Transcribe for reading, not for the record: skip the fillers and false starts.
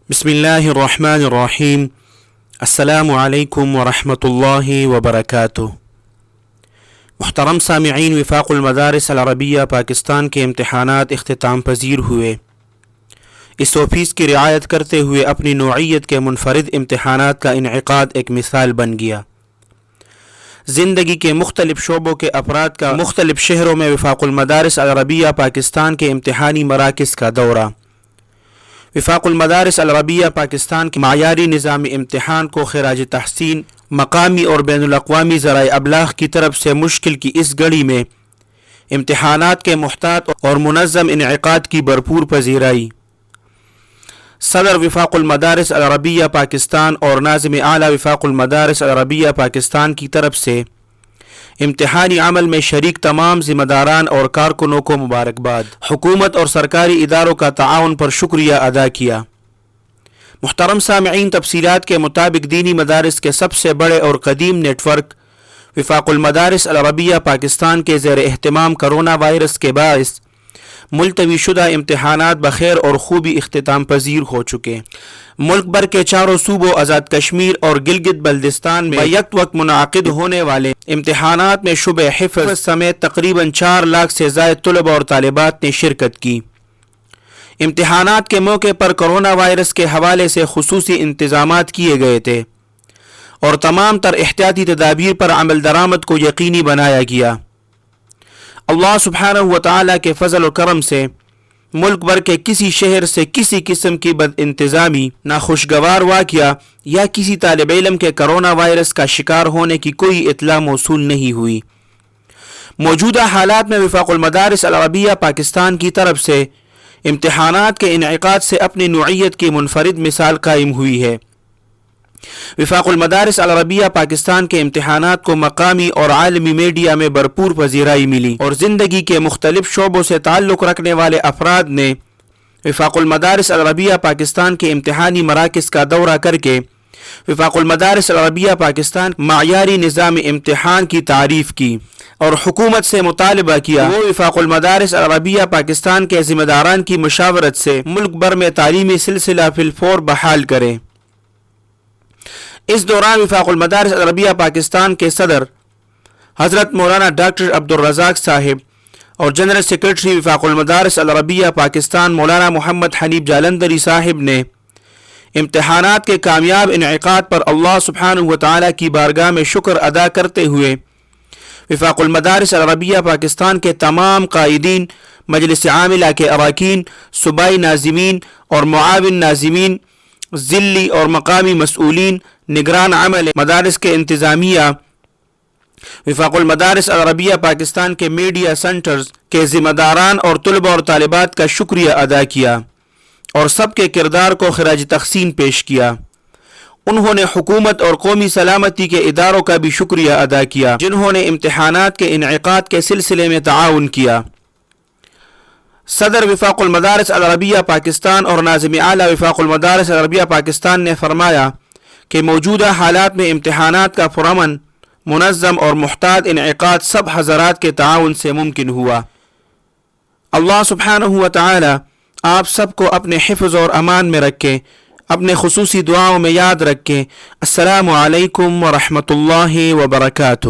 بسم اللہ الرحمن الرحیم۔ السلام علیکم ورحمۃ اللہ وبرکاتہ۔ محترم سامعین، وفاق المدارس العربیہ پاکستان کے امتحانات اختتام پذیر ہوئے۔ اس توفیق کی رعایت کرتے ہوئے اپنی نوعیت کے منفرد امتحانات کا انعقاد ایک مثال بن گیا۔ زندگی کے مختلف شعبوں کے افراد کا مختلف شہروں میں وفاق المدارس العربیہ پاکستان کے امتحانی مراکز کا دورہ۔ وفاق المدارس العربیہ پاکستان کے معیاری نظام امتحان کو خراج تحسین مقامی اور بین الاقوامی ذرائع ابلاغ کی طرف سے مشکل کی اس گھڑی میں امتحانات کے محتاط اور منظم انعقاد کی بھرپور پذیرائی۔ صدر وفاق المدارس العربیہ پاکستان اور ناظم اعلیٰ وفاق المدارس العربیہ پاکستان کی طرف سے امتحانی عمل میں شریک تمام ذمہ داران اور کارکنوں کو مبارکباد۔ حکومت اور سرکاری اداروں کا تعاون پر شکریہ ادا کیا۔ محترم سامعین، تفصیلات کے مطابق دینی مدارس کے سب سے بڑے اور قدیم نیٹ ورک وفاق المدارس العربیہ پاکستان کے زیر اہتمام کرونا وائرس کے باعث ملتوی شدہ امتحانات بخیر اور خوبی اختتام پذیر ہو چکے۔ ملک بھر کے چاروں صوبوں آزاد کشمیر اور گلگت بلتستان میں یک وقت منعقد ہونے والے امتحانات میں شعبہ حفظ سمیت تقریباً 4 لاکھ سے زائد طلباء اور طالبات نے شرکت کی۔ امتحانات کے موقع پر کرونا وائرس کے حوالے سے خصوصی انتظامات کیے گئے تھے اور تمام تر احتیاطی تدابیر پر عمل درآمد کو یقینی بنایا گیا۔ اللہ سبحانہ و تعالیٰ کے فضل و کرم سے ملک بھر کے کسی شہر سے کسی قسم کی بد انتظامی، ناخوشگوار واقعہ یا کسی طالب علم کے کرونا وائرس کا شکار ہونے کی کوئی اطلاع موصول نہیں ہوئی۔ موجودہ حالات میں وفاق المدارس العربیہ پاکستان کی طرف سے امتحانات کے انعقاد سے اپنی نوعیت کی منفرد مثال قائم ہوئی ہے۔ وفاق المدارس العربیہ پاکستان کے امتحانات کو مقامی اور عالمی میڈیا میں بھرپور پذیرائی ملی اور زندگی کے مختلف شعبوں سے تعلق رکھنے والے افراد نے وفاق المدارس العربیہ پاکستان کے امتحانی مراکز کا دورہ کر کے وفاق المدارس العربیہ پاکستان معیاری نظام امتحان کی تعریف کی اور حکومت سے مطالبہ کیا وہ وفاق المدارس العربیہ پاکستان کے ذمہ داران کی مشاورت سے ملک بھر میں تعلیمی سلسلہ فی الفور بحال کرے۔ اس دوران وفاق المدارس العربیہ پاکستان کے صدر حضرت مولانا ڈاکٹر عبدالرزاق صاحب اور جنرل سیکرٹری وفاق المدارس العربیہ پاکستان مولانا محمد حنیف جالندری صاحب نے امتحانات کے کامیاب انعقاد پر اللہ سبحانہ و تعالیٰ کی بارگاہ میں شکر ادا کرتے ہوئے وفاق المدارس العربیہ پاکستان کے تمام قائدین، مجلس عاملہ کے اراکین، صوبائی ناظمین اور معاون ناظمین، ضلعی اور مقامی مسئولین، نگران عمل مدارس کے انتظامیہ، وفاق المدارس العربیہ پاکستان کے میڈیا سینٹرز کے ذمہ داران اور طلباء اور طالبات کا شکریہ ادا کیا اور سب کے کردار کو خراج تحسین پیش کیا۔ انہوں نے حکومت اور قومی سلامتی کے اداروں کا بھی شکریہ ادا کیا جنہوں نے امتحانات کے انعقاد کے سلسلے میں تعاون کیا۔ صدر وفاق المدارس العربیہ پاکستان اور ناظم اعلیٰ وفاق المدارس العربیہ پاکستان نے فرمایا کہ موجودہ حالات میں امتحانات کا پرامن، منظم اور محتاط انعقاد سب حضرات کے تعاون سے ممکن ہوا۔ اللہ سبحانہ و تعالی آپ سب کو اپنے حفظ اور امان میں رکھے، اپنے خصوصی دعاؤں میں یاد رکھے۔ السلام علیکم ورحمۃ اللہ وبرکاتہ۔